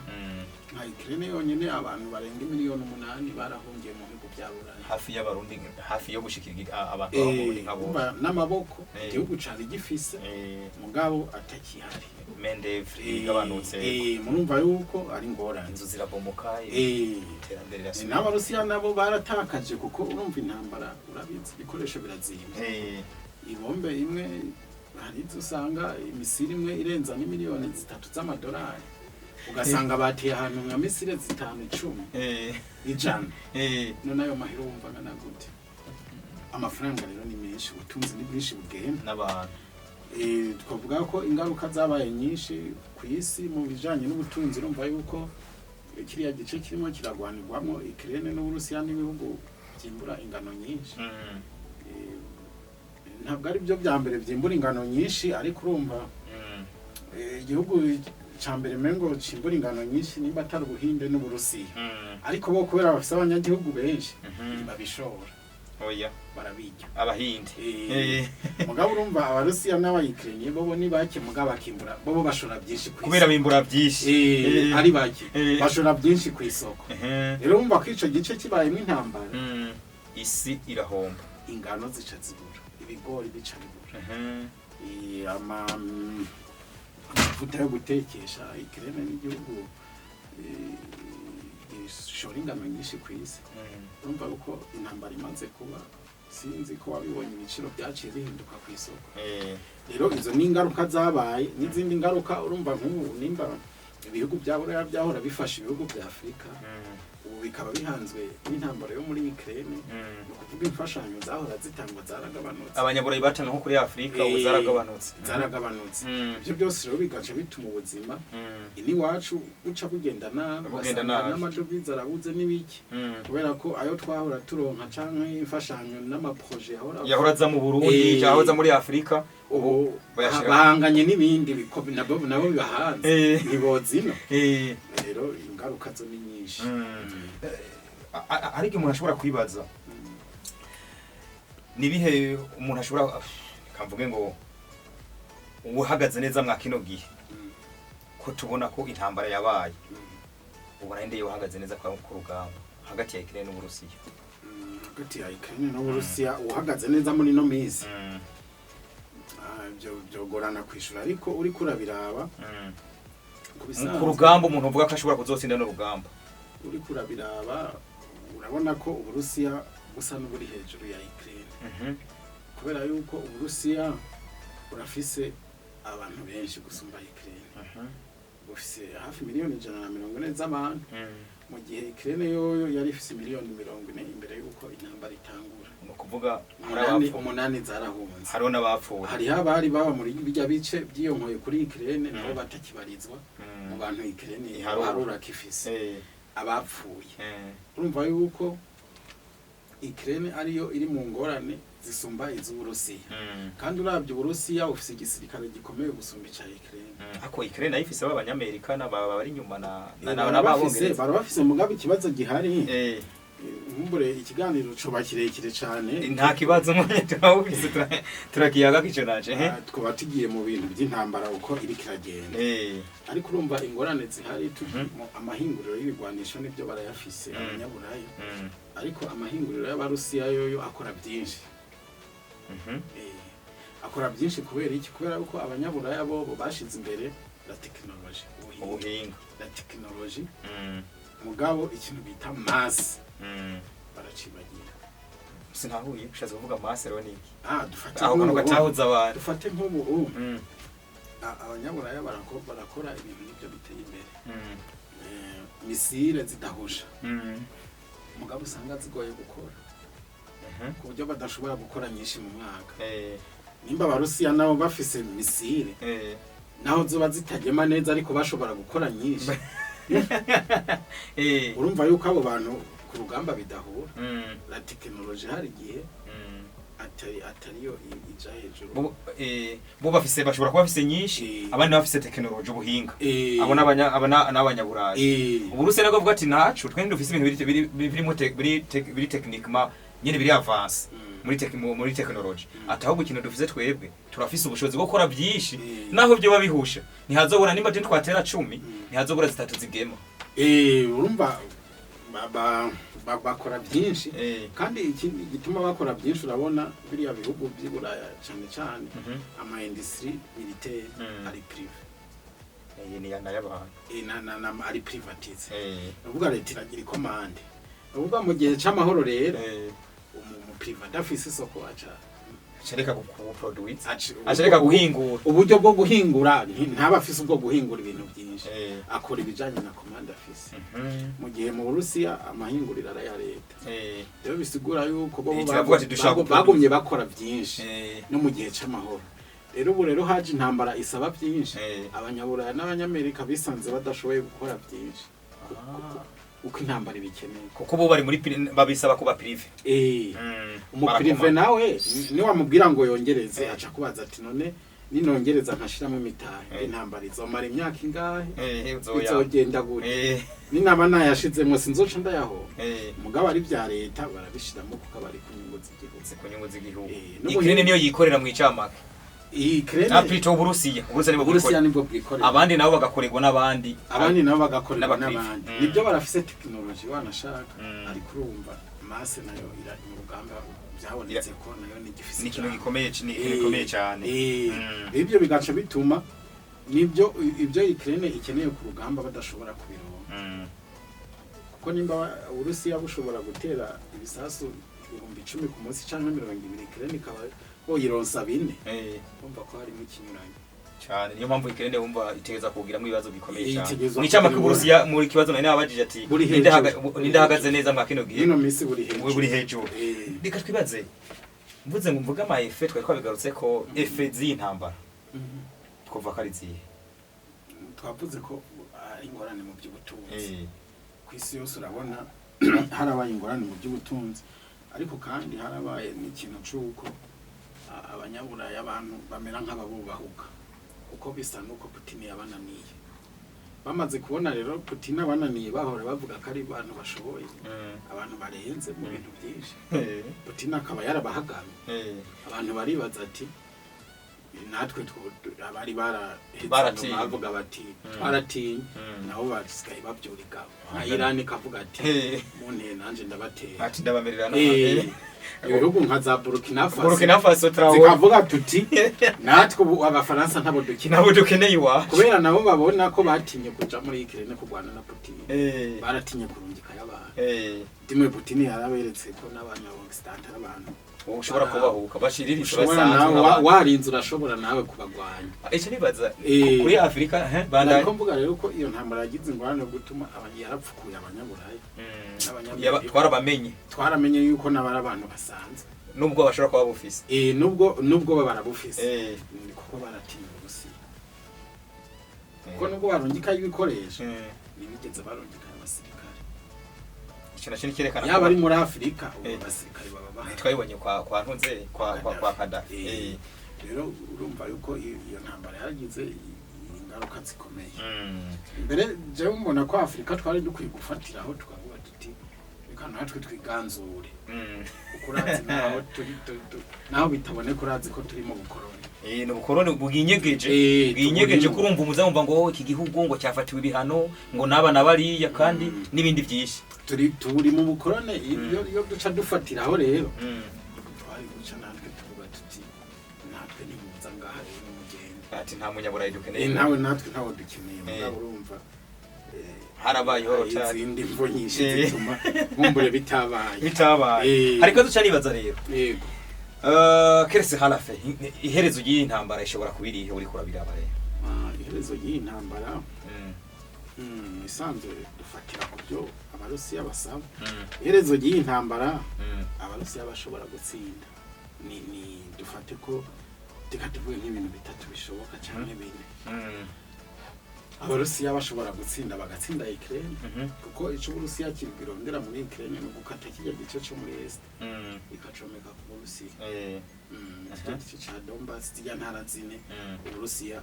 nka Ukraine yonyene abantu barenga miliyoni 8 barahungiye mu bihugu bya Burayi hafi y'abarundi hafi yo gushikira abantu b'abarundi nk'abo n'amaboko igihugu cari gifise mugabo atakihari mendevri gabanutse murumva yuko ari ngorane inzu zirabomoka iterambere rirasubira n'Abarusiya nabo baratakaje kuko urumva intambara urabizi ibikoresho birazimba ibombe imwe hari usanga imisiri imwe irenza ni miliyoni 3 z'amadolari ugasanga bateye ahantu nka misire 5-10 ijana none ayo mahero wumva ngana gute amafaranga rero ni menshi ubutunzi ni bwinshi bugenda n'abantu twavuga ko ingaruka zabaye nyinshi ku isi mu bijanye n'ubutunzi urumva yuko kiriya gice kirimo kiragwanirwamo Ukraine n'Uburusiya n'ibihugu byimbura ingano nyinshi ntabwo ari byo bya mbere byimbura ingano nyinshi ariko urumva igihugu cambere mengo cimbura ingano nyinshi nimba atari Ubuhinde n'Uburusiya ariko bo kubera bafise abanyagihugu benshi babishora oya barabijya abahinde mugabo urumva Abarusiya n'Abayukraine bo ni bake mugabo bakimbura bo bashora byinshi ku kubera bimbura byinshi ari bake bashora byinshi ku isoko rero urumva ko ico gice kibayemo intambara isi irahomba ingano zica zibura ibigori bica bibura amavuta yo gutekesha Ukraine n'igihugu gishora ingano nyinshi ku isi urumva uko intambara imaze kuba sinzi ko wabibonye ibiciro byaciye bihinduka ku isoko rero izo ni ingaruka zabaye n'izindi ngaruka urumva nk'ubu nimba ibihugu byahora bifasha ibihugu bya Afrika ubu bikaba bihanzwe n'intambara yo muri Ukraine no kuvuga imfashanyo zahora zitangwa zaragabanutse abanyaburayi batanga nko kuri Afrika ubu zaragabanutse ibyo byose rero bigaca bituma ubuzima ini wacu buca bugenda n'amadovize arabuze n'ibiki kubera ko ayo twahora turonka canke imfashanyo n'amaproje yahora za mu Burundi cyangwa za muri Afrika ubu bahanganye n'ibindi nabo bibahanze nibozino rero ingaruka zo ni nyinshi ariko umuntu ashobora kwibaza nibihe umuntu ashobora kamvuge ngo uhagaze neza mwa kino gihe ko tubona ko intambara yabaye ubona inde yohagaze neza kwa rugamba hagati ya Ukraine n'Uburusiya hagati ya Ukraine n'Uburusiya uhagaze neza muri no mizi byo gorana kwishura ariko uri kurabiraba ku rugamba umuntu uvuga ko ashobora kuzotsinda no rugamba uri kurabiraba urabona ko Uburusiya busa n'uburi hejuru ya Ukraine kubera yuko Uburusiya burafise abantu benshi gusumba Ukraine bufise hafi miliyoni 140 z'abantu mu gihe Ukraine yoyo yari ifise miliyoni 40 imbere yuko intambara itangura no kuvuga umunani zarahunze hariho n'abapfuye hari abari baba muri bijya bice byiyonkoye kuri Ukraine nabo batakibarizwa mu bantu Ukraine harura kifise abapfuye urumva yuko Ukraine ariyo iri mu ngorane zisumba iz'Uburusiya kandi uravye Uburusiya ufise igisirikare gikomeye gusumba ica Ukraine ako Ukraine ayifise abanyamerika n'abari nyuma n'ababongereza barabafise mugabe ikibazo gihari nkumbure ikiganiro coba kirekire cyane nta kibazo mwanya twawufise turakiyaga kico naje twaba tugiye mu bintu by'intambara uko iri kiragenda ariko urumva ingorane zihari mu amahinguriro y'ibigwanisho nibyo barayafise abanyaburayi ariko amahinguriro y'Abarusiya yoyo akora byinshi akora byinshi kubera iki kubera uko abanyaburaya bo bashize imbere la technology ubuhinga la technology mugabo ikintu bita mass baracibagira sinahuye ushaze kuvuga mass rero niki dufate aho kantu gatahuza abantu dufate nk'ubu abanyaburaya barakora ibintu nibyo biteye imbere misile zidahusha mugabo usanga zigoye gukora ku buryo badashobora gukora nyinshi mu mwaka nimba Abarusiya nabo bafise misile naho zoba zitagema neza ariko bashobora gukora nyinshi urumva yuko abo bantu ku rugamba bidahura la technology hari gihe atariyo ija hejuru bo bafise bashobora kuba bafise nyinshi abandi bafise technology ubuhinga abona n'abanyaburayi Uburusiya nako vuga ati nacu twende dufise ibintu biri technique nyene biri avance muri technology atahubwo ikintu dufise twebwe turafise ubushobozi bwo gukora byinshi naho byo babihusha ntihazobura nimba je twatera 10 ntihazobura zitatu zigema urumva bakora byinshi kandi ikindi gituma bakora byinshi urabona biriya bihugu by'Iburaya cyane ama industry militaire ari privé ni yana y'abantu na ari privatize uvuga leta iragira ikomande uvuga mu gihe c'amahoro rero mu private afise isoko acereka ku produce acereka guhingura uburyo bwo guhingura ntaba afise ubwo guhingura ibintu byinshi akora ibijanye na commande afise mu gihe mu Burusiya amahingurira ara ya leta rero bisigura yuko bo bagumye bakora byinshi no mu gihe c'amahoro rero ubu rero haje intambara isaba byinshi abanyaburaya n'abanyamerika bisanze badashoboye gukora byinshi uko intambara ibikeneye kuko bo bari muri babisaba kuba privé privé nawe ni wamubwira ngo yongereze aca kubaza ati none ninongereza nkashiramo imitahe intambara izomara imyaka ingahe izogenda gute ninaba nayashizemo sinzoca ndayaho mugabo ari bya leta barabishiramo kuko bari kunyungu z'igihugu Ukraine niyo yikorera mu icamake Ukraine aprito Uburusiya nibwo bwikorera abandi nabo bagakorerwa n'abandi nibyo barafise technology wanashaka ari kurumva masse nayo ira mu rugamba byabonetse ko nayo nigifise ikintu gikomeye cyane ibyo bigaca bituma nibyo ibyo Ukraine ikeneye ku rugamba badashobora kubironka kuko nimba Uburusiya bushobora gutera ibisasu 10,000 ku munsi cyangwa 20 Ukraine ikaba yironsa bine umva ko hari ikinyuranye cyane niyo mpamvu Ukraine wumva itegeza kugira mu bibazo bikomeye cyane n'icama ku Burusiya muri kibazo none abajije ati ndahagaze neza mwa kino gihe ino misi buri hejuru bika twibaze mvuze ngo mvuga ama effet twabigarutse ko effet z'intambara twova kari zihe twavuze ko ingorane mu by'ubutunzi kwisi yose urabona harabaye ingorane mu by'ubutunzi ariko kandi harabaye n'ikintu cyuko abanyaburaya abantu bamera nk'ababubahuka uko bisa nuko Putin yabananiye bamaze kubona rero Putin abananiye bahora bavuga ko ari abantu bashoboye abantu barenze mu bintu byinshi Putin akaba yarabahagamye abantu baribaza ati natwe abari barahetse bavuga bati twaratinye nabo basigaye babyurika Iran ikavuga ati munte nanje ndabatera ati ndabamerera ibihugu nka za Burkina Faso zikavuga tuti natwe abafaransa ntabo dukeneye iwa kubera nabo babona ko batinye kuja muri Ukraine kurwana na Putin baratinye kurungika y'abantu dimwe Putin yaraberetse ko n'abanya Occident abantu ushobora kubahuka bashiririsha basanzwe warinze urashobora nawe kubagwanya icyo nibaza kuri Afrika banda ko mvuga rero ko iyo ntambara yagize ingorane gutuma abantu yarapfukuye abanyaburayi twaramenye yuko nabara abantu basanzwe nubwo bashobora kuba bufise nubwo barabufise kuko baratinye Uburusiya kuko nubwo barungika ibikoresho nibigeze barungika abasirikare ico nacyo nikerekana yaba ari muri Afrika abasirikare twayibonye kwa ntunze kwa Kadafi rero urumva yuko iyo ntambara yagize ingaruka zikomeye mbere je mbona ko Afrika twari dukwiye gufatiraho tukavuga tuti reka natwe twiganzure ukurazi naho bitaboneka urazi ko turimo gukorona no bukorone bwinyegeje kurumva umuzamumva ngo iki gihugu ngo cyafatiwe ibihano ngo naba nabariya kandi nibindi byinshi turi mu bukorone iyo duca dufatiraho rero twari guca natwe tuvuga tuti natwe nimuza ngaha rero mugende ati nta munyaburayi dukeneye natwe ntawo dukeneye mugabo urumva harabayeho cyane izindi mvo nyinshi zituma nkumbure bitabaye ariko duca nibaza rero yego keretse harafe iherezo y'intambara ishobora kubirihe uri kurabiraba rero iherezo y'intambara isanzwe dufatira ku byo Abarusiya basaba iherezo y'intambara Abarusiya bashobora gutsinda ni dufate ko tukatuvuye nk'ibintu bitatu bishoboka cyane bine Abarusiya bashobora gutsinda bagatsinda Ukraine kuko ico Uburusiya kirondera muri Ukraine no gukata kijya gice cyo muri Est ikacomeka ku Burusiya igice ca Donbass kijya ntara zine Uburusiya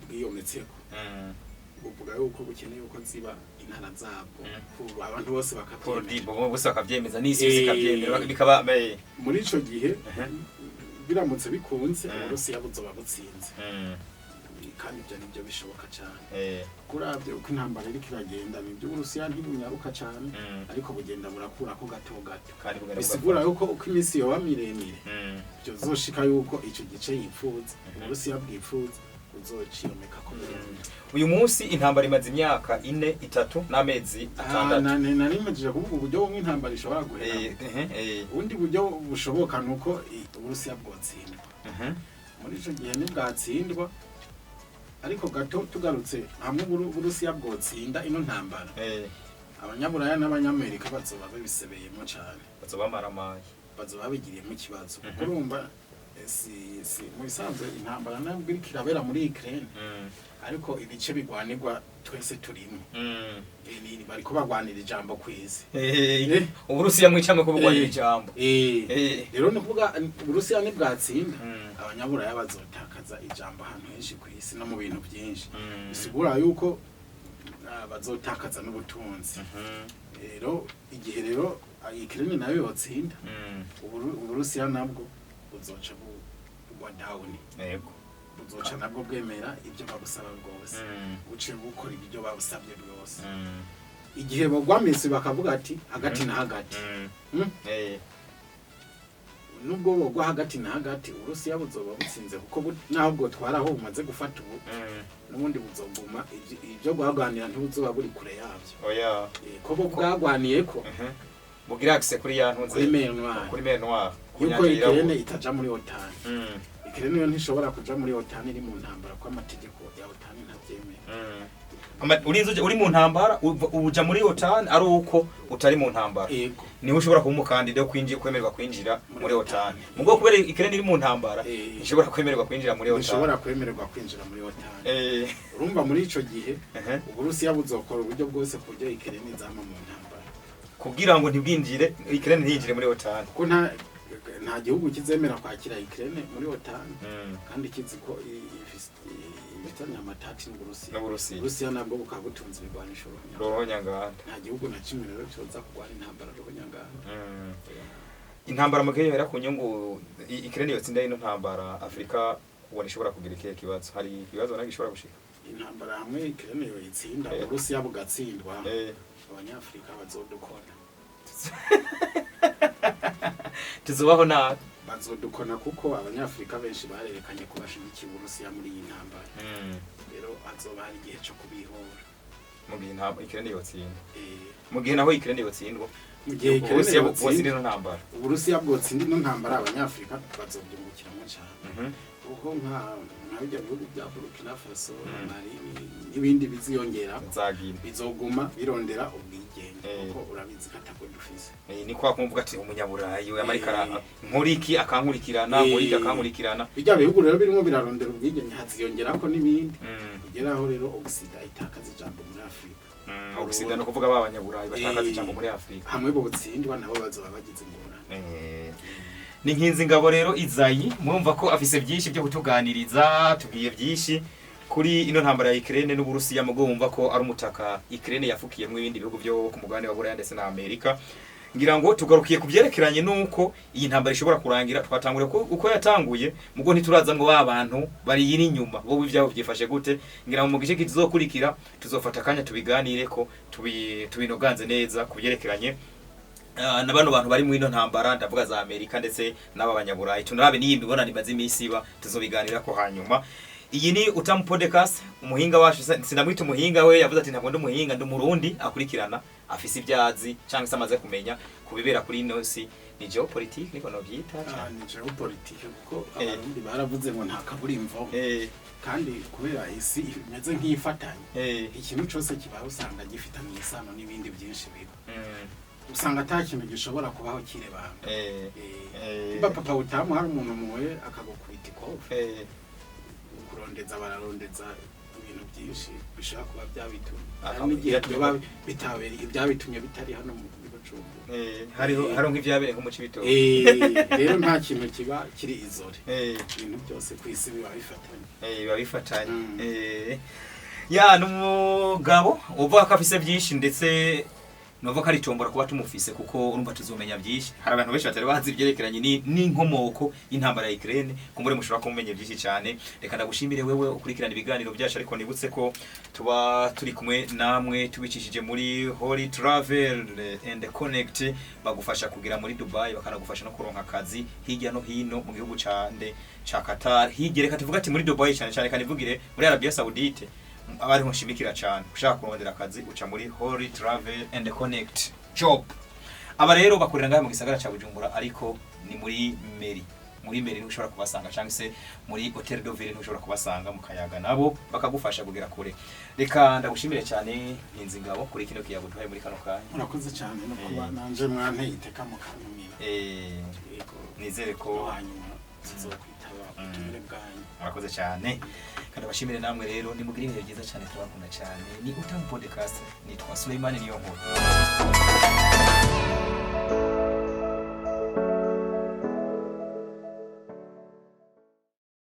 bwiyometseko buvuga yuko bukeneye uko ziba intara zabwo abantu bose bakabyemera bose bakabyemeza n'isi zikabyemera bikaba muri ico gihe biramutse bikunze Uburusiya buzoba butsinze kandi ibyo nibyo bishoboka cyane kuravye uko intambara iri kiragenda nibyo Uburusiya ntibunyaruka cyane ariko bugenda burakura ko gato gato bisigura yuko uko iminsi yoba miremire byo zoshika yuko ico gice yipfuza Uburusiya bwipfuza uzociyomeka ko uyu munsi intambara imaze imyaka 4-3 n'amezi 6 nari mejije kuvuga uburyo bumwe intambara ishobora guhera ubundi buryo bushoboka nuko Uburusiya bwotsindwa muri ico gihe nibwatsindwa ariko gato tugarutse hamwe Uburusiya bwotsinda ino ntambara abanyaburaya n'abanyamerika bazoba babisebeyemo cyane bazoba maramaye bazoba bigiriyemo ikibazo kurumva muri sanze intambara nabwo iri kirabera muri Ukraine ariko ibice bigwanirwa twese turimo bariko bagwanira ijambo kwisi Uburusiya mwicamwe ko bugwanira ijambo rero nuvuga Uburusiya nibwatsinda abanyaburaya bazotakaza ijambo ahantu henshi kwisi no mu bintu byinshi bisigura yuko bazotakaza n'ubutunzi rero igihe rero Ukraine nayo yotsinda Uburusiya nabwo buzoca bugwa down yego buzoca nabwo bwemera ibyo babusaba bwose buce gukora ibyo babusabye bwose igihe bagwamisi bakavuga ati hagati na hagati nubwo bogwa hagati na hagati Uburusiya buzoba butsinze kuko naho bwo twaraho bumaze gufata ubu n'ubundi buzoguma ibyo bwaganira ntibuzoba buri kure yabyo ko bo bwagwaniye ko bugira access kuri ya ntunze kuri mer noir yuko Ukraine itaja muri OTAN Ukraine yo ntishobora kuja muri OTAN iri mu ntambara kwa amategeko ya OTAN ntabyemera urinze uri mu ntambara ubuja muri OTAN ari uko utari mu ntambara niho ushobora kuba umukandida wo kwinjira kwemererwa kwinjira muri OTAN mugo kubera Ukraine iri mu ntambara ishobora kwemererwa kwinjira muri OTAN ishobora kwemererwa kwinjira muri OTAN urumva muri ico gihe Uburusiya buzokora uburyo bwose kujya Ukraine izama mu ntambara kugira ngo ntibwinjire Ukraine ntiyinjire muri OTAN ko nta gihugu kizemera kwakira Ukraine muri OTAN kandi kizi ko ifitanye amatati n'Uburusiya nabwo bukaba butunze ibigwanisho rohonyanganda nta gihugu na kimwe rero cyoza kurwana intambara rohonyanganda intambara mugehera ku nyungu Ukraine yotsinda ino ntambara Afrika ubona ishobora kugira ikihe kibazo hari ibibazo nagishobora gushika intambara hamwe Ukraine yoyitsinda Uburusiya bugatsindwa abanyafrika bazodukona tuzubaho na bazodukona kuko abanyafrika benshi barerekanye ko bashigikiye Uburusiya muri iyi ntambara rero azoba hari igihe cyo kubihora mu gihe Ukraine yotsinda mu gihe naho Ukraine yotsindwa mu gihe Uburusiya bwotsinda ino ntambara Uburusiya bwotsinda ino ntambara abanyafrika bazobyungukiramo cyane kuko nk'ibyo bihugu bya Burkina Faso Mali n'ibindi biziyongera bizoguma birondera ubwigenge kuko urabizi katako dufise ni kwa kumvuga ati umunyaburayi Amerika nkuriki akankurikirana muri akankurikirana bijya bihugu rero birimo birarondera ubwigenge haziyongerako n'ibindi kugeraho rero Oxida itakaza ijambo muri Afrika Oxida no kuvuga abanyaburayi batakaza ijambo muri Afrika hamwe bo butsindwa nabo bazoba bagize ingorane ni nkinzi ngabo rero Izayi murumva ko afise byinshi byo kutuganiriza tugiye byinshi kuri ino ntambara ya Ukraine n'Uburusiya mugomba ko ari umutaka Ukraine yafukiye mu bindi bihugu byo ku mugabane wa Buraya ndetse na Amerika ngira ngo tugarukiye kuvyerekeranye nuko iyi ntambara ishobora kurangira twatangure uko yatanguye mugo ntituraza ngo abantu bari yiri nyuma bo bivyabo byifashe gute ngira ngo mu gice kizokurikira tuzofata kanya tubiganire ko tubinoganze neza kuvyerekeranye nabano bantu bari mu ino ntambara ndavuga za Amerika ndetse n'abanyaburayi tunarabe niyi mibonano imaze imisi iba tuzobiganira ko hanyuma iyi ni Utamu Podcast umuhinga wacu sinamwita umuhinga we yavuze ati ntabwo ndi umuhinga ndi umurundi akurikirana afise ibyazi cyangwa se amaze kumenya kubibera kuri inosi ni geopolitique niko no byita cyane ni geopolitique kuko abarundi baravuze ngo nta kaburimvo kandi kubera isi imeze nk'ifatanye ikintu cyose kibaho usanga gifitanye isano n'ibindi byinshi biba usanga atakintu gishobora kubaho kirebanga papa Utamu hari umuntu muwe akagukubita ikofe kurondeza bararondeza ibintu byinshi bishaka kuba byabitumye n'igihe byo bitabera ibyabitumye bitari hano mu Bucumbu hariho nk'ivyabereye nko mu Cibitoke rero nta kintu kiba kiri izore ibintu byose ku isi biba bifatanye ya numugabo uvuga ko afise byinshi ndetse novuga ko ari tombora kuba tumufise kuko urumva tuzomenya byinshi hari abantu benshi batari bazi ibyerekeranye n'inkomoko y'intambara ya Ukraine kumbure mushobora kumenya byinshi cyane reka ndagushimire wewe ukurikirana ibiganiro byacu ariko nibutse ko tuba turi kumwe namwe tubicishije muri Holy Travel and Connect bagufasha kugira muri Dubai bakanagufasha no kuronka akazi hirya no hino mu gihugu ca Qatar hirya reka tuvuga ati muri Dubai cyane cyane kanivugire muri Arabia Saudite abari nshimikira cyane ushaka kurondera akazi uca muri Holy Travel and Connect job aba rero bakorera ngaho mu gisagara ca Bujumbura ariko ni muri Meri ntushobora kubasanga cyangwa se muri Hotel de Ville ntushobora kubasanga mu Kayaga nabo bakagufasha kugera kure reka ndagushimire cyane Ninzi Ngabo kuri kino kiyago tuhaye muri kano kanya urakoze cyane no kuba nanje mwanteye iteka mu kanumira nizere ko hanyuma tuzokwitaba utumire bwanyu urakoze cyane kandi bashimire namwe rero nimugire ibihe byiza cyane turabakunda cyane ni Utamu Podcast nitwa Suleimani Niyonkuru